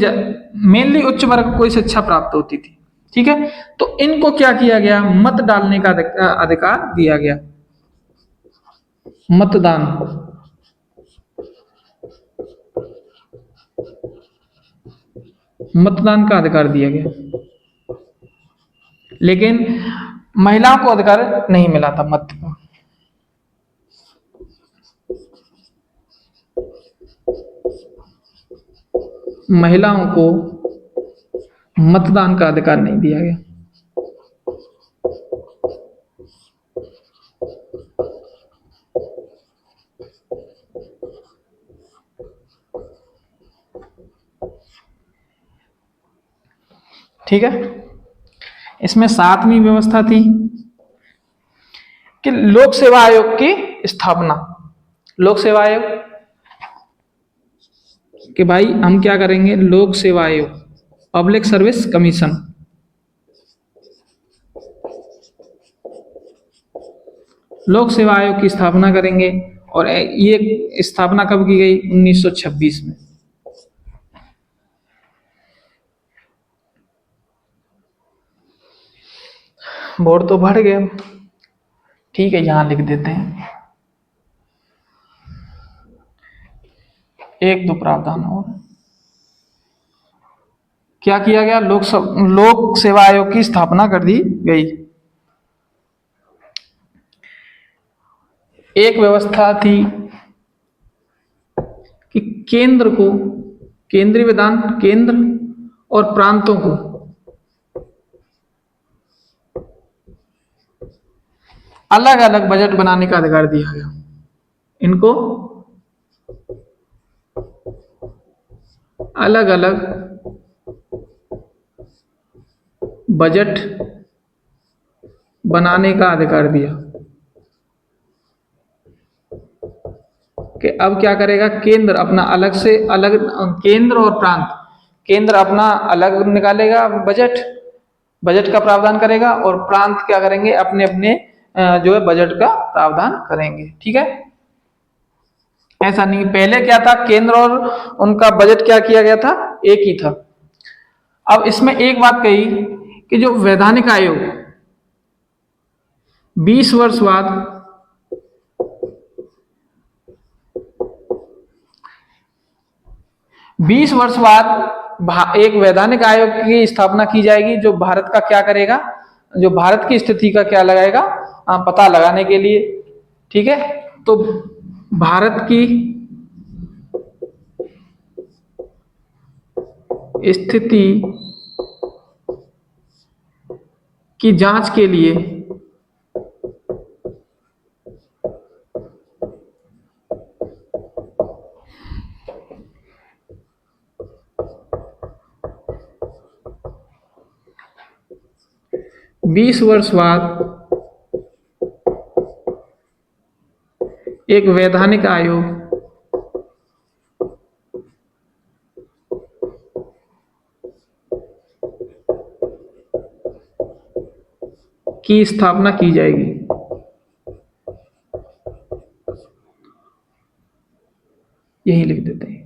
मेनली उच्च वर्ग को ही शिक्षा प्राप्त होती थी। ठीक है, तो इनको क्या किया गया? मत डालने का अधिकार दिया गया, मतदान। मतदान का अधिकार दिया गया, लेकिन महिलाओं को अधिकार नहीं मिला था मत का। महिलाओं को मतदान का अधिकार नहीं दिया गया। ठीक है, इसमें सातवीं व्यवस्था थी कि लोक सेवा आयोग की स्थापना। लोक सेवा आयोग कि भाई हम क्या करेंगे? लोक सेवा आयोग, पब्लिक सर्विस कमीशन। लोक सेवा आयोग की स्थापना करेंगे, और ये स्थापना कब की गई? 1926 में। वोट तो बढ़ गए, ठीक है, यहां लिख देते हैं एक दो प्रावधान और। क्या किया गया? लोक सेवा आयोग की स्थापना कर दी गई। एक व्यवस्था थी कि केंद्र को, केंद्रीय विधान केंद्र और प्रांतों को अलग अलग बजट बनाने का अधिकार दिया गया। इनको अलग अलग बजट बनाने का अधिकार दिया कि अब क्या करेगा? केंद्र अपना अलग से अलग, केंद्र और प्रांत, केंद्र अपना अलग निकालेगा बजट, बजट का प्रावधान करेगा, और प्रांत क्या करेंगे? अपने अपने जो है बजट का प्रावधान करेंगे। ठीक है, ऐसा नहीं। पहले क्या था? केंद्र और उनका बजट क्या किया गया था? एक ही था। अब इसमें एक बात कही कि जो वैधानिक आयोग 20 वर्ष बाद, 20 वर्ष बाद एक वैधानिक आयोग की स्थापना की जाएगी, जो भारत का क्या करेगा? जो भारत की स्थिति का क्या लगाएगा? पता लगाने के लिए। ठीक है, तो भारत की स्थिति की जांच के लिए बीस वर्ष बाद एक वैधानिक आयोग की स्थापना की जाएगी। यही लिख देते हैं।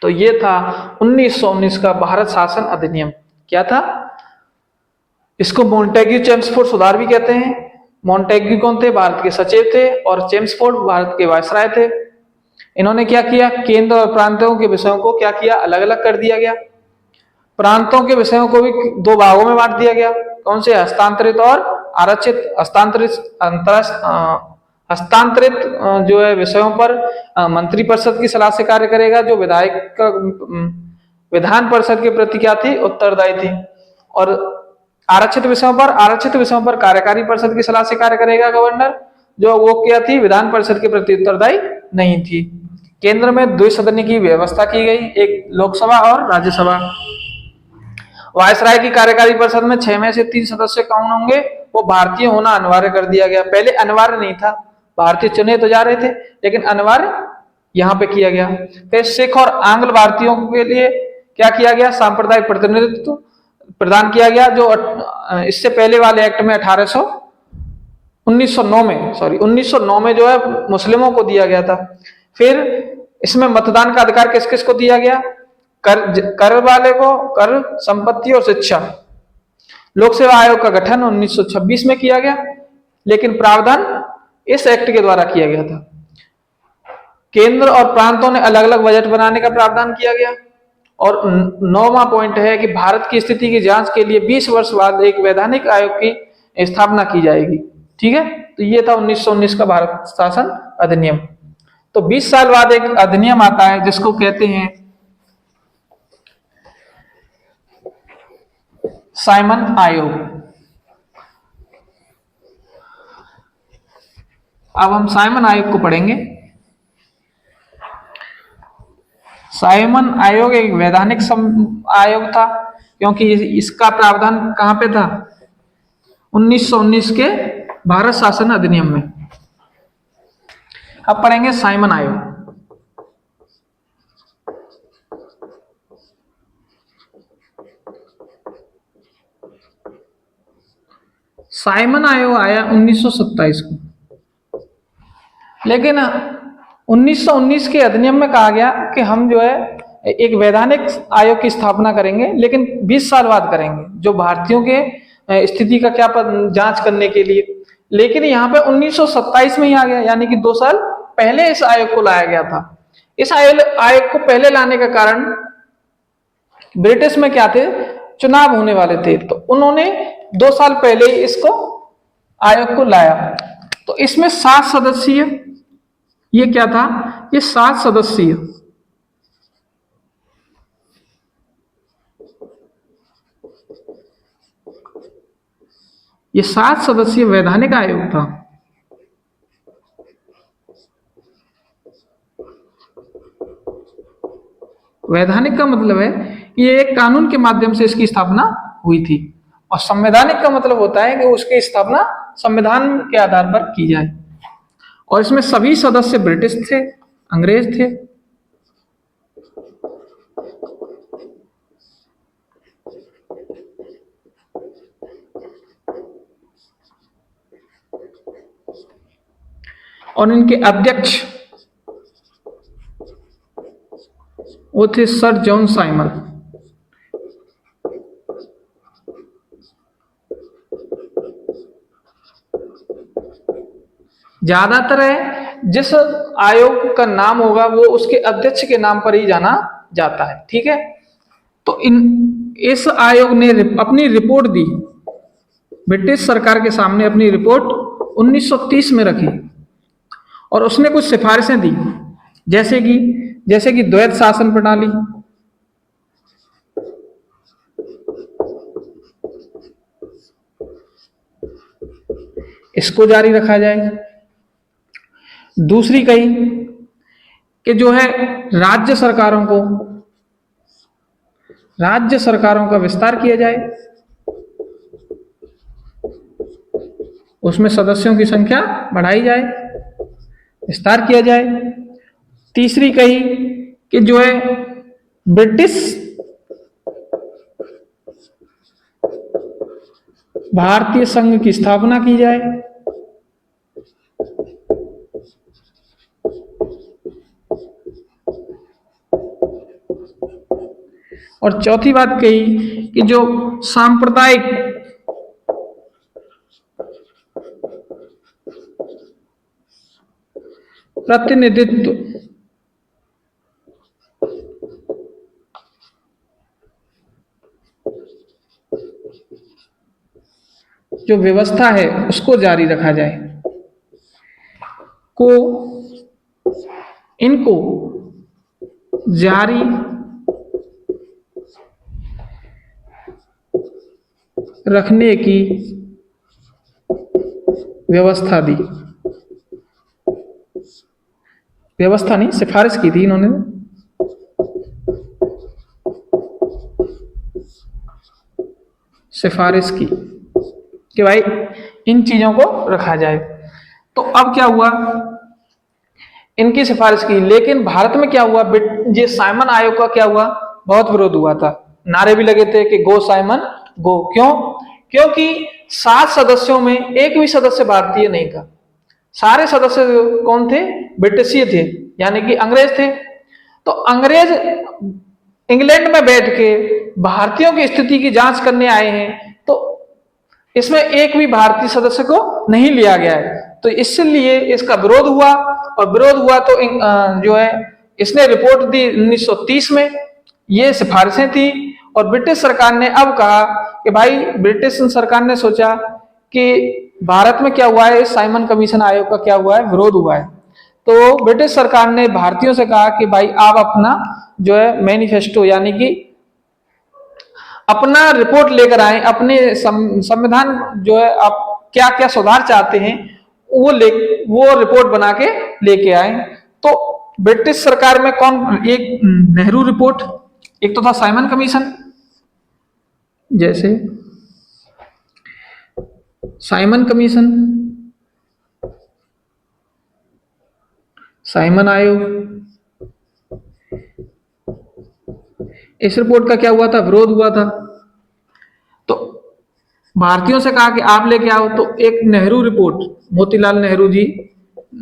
तो ये था 1919 का भारत शासन अधिनियम। क्या था? इसको मॉन्टेग्यू चेम्सफोर्ड सुधार भी कहते हैं। मॉन्टेग्यू कौन थे? भारत के सचिव थे, और चेम्सफोर्ड भारत के वायसराय थे। इन्होंने क्या किया? केंद्र और प्रांतों के विषयों को क्या किया? अलग अलग कर दिया गया। प्रांतों के विषयों को भी दो भागों में बांट दिया गया। कौन से? हस्तांतरित और आरक्षित। हस्तांतरित जो है विषयों पर मंत्रिपरिषद की सलाह से कार्य करेगा, जो विधान परिषद के प्रति क्या थी? उत्तरदायी थी। और आरक्षित विषयों पर कार्यकारी परिषद की सलाह से कार्य करेगा गवर्नर, जो वो क्या थी? विधान परिषद के प्रति उत्तरदायी नहीं थी। केंद्र में द्विसदनी की व्यवस्था की गई, एक लोकसभा और राज्यसभा। वायसराय की कार्यकारी परिषद में 6 में से 3 सदस्य कौन होंगे? वो भारतीय होना अनिवार्य कर दिया गया। पहले अनिवार्य नहीं था, भारतीय चुने तो जा रहे थे लेकिन अनिवार्य यहाँ पे किया गया। फिर सिख और आंग्ल भारतीयों के लिए क्या किया गया, सांप्रदायिक प्रतिनिधित्व प्रदान किया गया, जो इससे पहले वाले एक्ट में 1909 में जो है मुस्लिमों को दिया गया था। फिर इसमें मतदान का अधिकार किस किस को दिया गया, कर वाले को, कर, संपत्ति और शिक्षा। लोक सेवा आयोग का गठन 1926 में किया गया, लेकिन प्रावधान इस एक्ट के द्वारा किया गया था। केंद्र और प्रांतों ने अलग अलग बजट बनाने का प्रावधान किया गया। और 9वां पॉइंट है कि भारत की स्थिति की जांच के लिए 20 वर्ष बाद एक वैधानिक आयोग की स्थापना की जाएगी। ठीक है, तो ये था 1919 का भारत शासन अधिनियम। तो 20 साल बाद एक अधिनियम आता है जिसको कहते हैं साइमन आयोग। अब हम साइमन आयोग को पढ़ेंगे। साइमन आयोग एक वैधानिक आयोग था, क्योंकि इसका प्रावधान कहां पे था, 1919 के भारत शासन अधिनियम में। अब पढ़ेंगे साइमन आयोग। साइमन आयोग आया 1927 को, लेकिन 1919 के अधिनियम में कहा गया कि हम जो है एक वैधानिक आयोग की स्थापना करेंगे, लेकिन 20 साल बाद करेंगे, जो भारतीयों के स्थिति का क्या जांच करने के लिए। लेकिन यहाँ पे 1927 में ही आ गया, यानी कि 2 साल पहले इस आयोग को लाया गया था। इस आयोग को पहले लाने का कारण ब्रिटिश में क्या थे, चुनाव होने वाले थे, तो उन्होंने 2 साल पहले ही इसको आयोग को लाया। तो इसमें 7 सदस्यीय, ये क्या था, ये 7 सदस्यीय ये 7 सदस्यीय वैधानिक आयोग था। वैधानिक का मतलब है कि ये एक कानून के माध्यम से इसकी स्थापना हुई थी, और संवैधानिक का मतलब होता है कि उसकी स्थापना संविधान के आधार पर की जाए। और इसमें सभी सदस्य ब्रिटिश थे, अंग्रेज थे। और इनके अध्यक्ष वो थे सर जॉन साइमन। ज्यादातर है जिस आयोग का नाम होगा वो उसके अध्यक्ष के नाम पर ही जाना जाता है। ठीक है, तो इस आयोग ने अपनी रिपोर्ट दी, ब्रिटिश सरकार के सामने अपनी रिपोर्ट 1930 में रखी, और उसने कुछ सिफारिशें दी, जैसे कि द्वैध शासन प्रणाली, इसको जारी रखा जाए। दूसरी कही कि जो है राज्य सरकारों का विस्तार किया जाए, उसमें सदस्यों की संख्या बढ़ाई जाए, विस्तार किया जाए। तीसरी कही कि जो है ब्रिटिश भारतीय संघ की स्थापना की जाए। और चौथी बात कही कि जो सांप्रदायिक प्रतिनिधित्व जो व्यवस्था है उसको जारी रखा जाए। इनको जारी रखने की व्यवस्था दी, व्यवस्था नहीं, सिफारिश की थी इन्होंने। सिफारिश की कि भाई इन चीजों को रखा जाए। तो अब क्या हुआ, इनकी सिफारिश की, लेकिन भारत में क्या हुआ, ये साइमन आयोग का क्या हुआ, बहुत विरोध हुआ था, नारे भी लगे थे कि गो साइमन गो। क्यों? क्योंकि 7 सदस्यों में एक भी सदस्य भारतीय नहीं था, सारे सदस्य कौन थे, ब्रिटिशीय थे, यानी कि अंग्रेज थे। तो अंग्रेज इंग्लैंड में बैठ के भारतीयों की स्थिति की जांच करने आए हैं, तो इसमें एक भी भारतीय सदस्य को नहीं लिया गया है। तो इसलिए इसका विरोध हुआ, और विरोध हुआ तो जो है इसने रिपोर्ट दी 1930 में, ये सिफारिशें थी। और ब्रिटिश सरकार ने अब कहा कि भाई, ब्रिटिश सरकार ने सोचा कि भारत में क्या हुआ है, साइमन कमीशन आयोग का क्या हुआ है, विरोध हुआ है। तो ब्रिटिश सरकार ने भारतीयों से कहा कि भाई आप अपना जो है मैनिफेस्टो, यानी कि अपना रिपोर्ट लेकर आए, अपने संविधान जो है आप क्या क्या सुधार चाहते हैं वो रिपोर्ट बना के लेके आए। तो ब्रिटिश सरकार में कौन, एक नेहरू रिपोर्ट, एक तो था साइमन कमीशन, जैसे साइमन कमीशन, साइमन आयोग, इस रिपोर्ट का क्या हुआ था, विरोध हुआ था। तो भारतीयों से कहा कि आप लेके आओ, तो एक नेहरू रिपोर्ट, मोतीलाल नेहरू जी,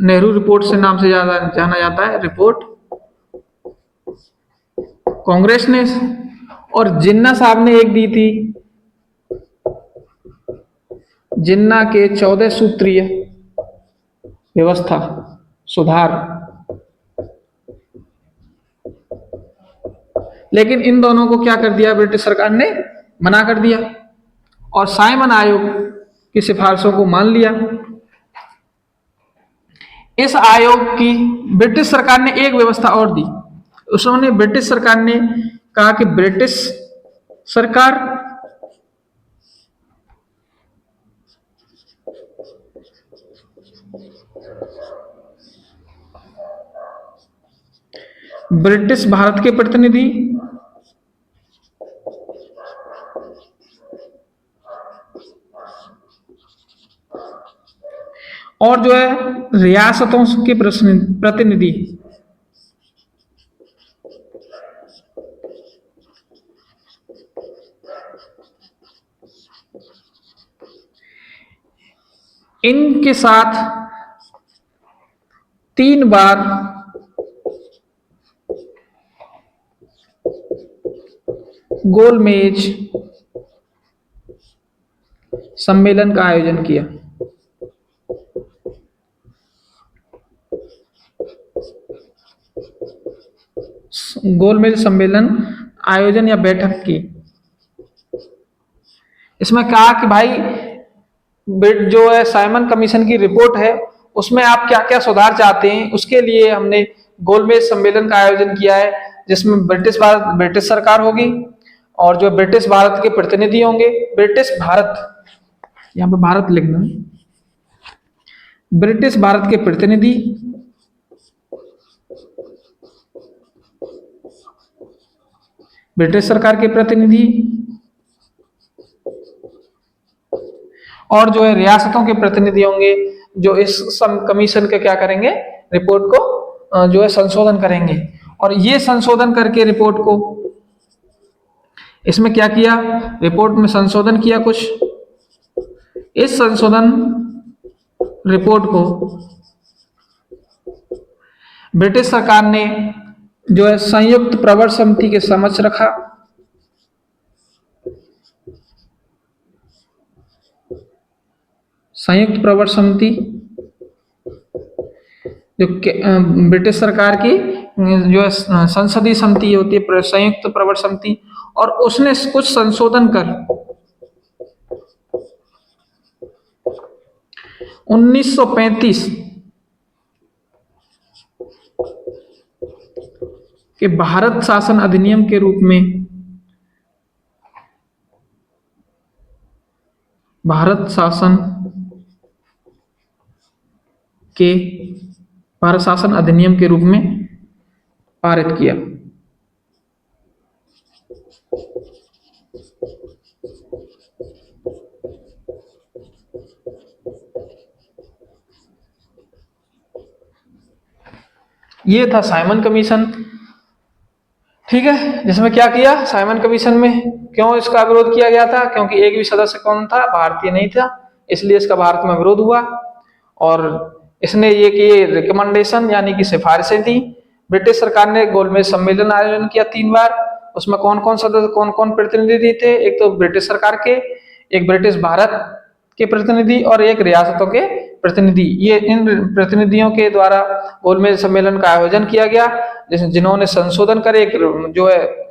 नेहरू रिपोर्ट से नाम से ज्यादा जाना जाता है रिपोर्ट, कांग्रेस ने, और जिन्ना साहब ने एक दी थी, जिन्ना के 14 सूत्रीय व्यवस्था सुधार। लेकिन इन दोनों को क्या कर दिया, ब्रिटिश सरकार ने मना कर दिया, और साइमन आयोग की सिफारिशों को मान लिया। इस आयोग की ब्रिटिश सरकार ने एक व्यवस्था और दी, उसने ब्रिटिश सरकार ने कहा कि ब्रिटिश सरकार ब्रिटिश भारत के प्रतिनिधि और जो है रियासतों के प्रतिनिधि इनके साथ 3 बार गोलमेज सम्मेलन का आयोजन किया। गोलमेज सम्मेलन आयोजन या बैठक की, इसमें कहा कि भाई जो है साइमन कमीशन की रिपोर्ट है, उसमें आप क्या क्या सुधार चाहते हैं, उसके लिए हमने गोलमेज सम्मेलन का आयोजन किया है, जिसमें ब्रिटिश सरकार होगी, और जो ब्रिटिश भारत के प्रतिनिधि होंगे, ब्रिटिश भारत, यहाँ पे भारत लिखना, ब्रिटिश भारत के प्रतिनिधि, ब्रिटिश सरकार के प्रतिनिधि, और जो है रियासतों के प्रतिनिधि होंगे, जो इस कमीशन के क्या करेंगे, रिपोर्ट को जो है संशोधन करेंगे। और ये संशोधन करके रिपोर्ट को, इसमें क्या किया, रिपोर्ट में संशोधन किया कुछ, इस संशोधन रिपोर्ट को ब्रिटिश सरकार ने जो है संयुक्त प्रवर समिति के समक्ष रखा। संयुक्त प्रवर समिति जो ब्रिटिश सरकार की जो है संसदीय समिति होती है, संयुक्त प्रवर समिति, और उसने कुछ संशोधन कर 1935 के भारत शासन अधिनियम के रूप में, भारत शासन के भारत शासन अधिनियम के रूप में पारित किया। ये था साइमन कमीशन। ठीक है, जिसमें क्या किया साइमन कमीशन में, क्यों इसका विरोध किया गया था, क्योंकि एक भी सदस्य कौन था, भारतीय नहीं था, इसलिए इसका भारत में विरोध हुआ। और इसने ये कि रिकमेंडेशन यानी कि सिफारिशें दी। ब्रिटिश सरकार ने गोलमेज सम्मेलन आयोजन किया 3 बार। उसमें कौन कौन सदस्य कौन कौन प्रतिनिधि थे, एक तो ब्रिटिश सरकार के, एक ब्रिटिश भारत के प्रतिनिधि और एक रियासतों के प्रतिनिधि। ये इन प्रतिनिधियों के द्वारा गोलमेज सम्मेलन का आयोजन किया गया, जिन्होंने संशोधन कर एक जो है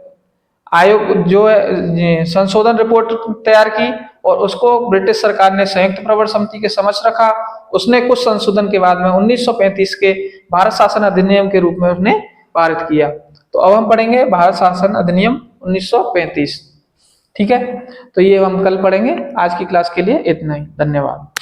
आयोग जो है संशोधन रिपोर्ट तैयार की और उसको ब्रिटिश सरकार ने संयुक्त प्रवर समिति के समक्ष रखा। उसने कुछ संशोधन के बाद में 1935 के भारत शासन अधिनियम के रूप में उसने पारित किया। तो अब हम पढ़ेंगे भारत शासन अधिनियम 1935। ठीक है, तो ये हम कल पढ़ेंगे। आज की क्लास के लिए इतना ही, धन्यवाद।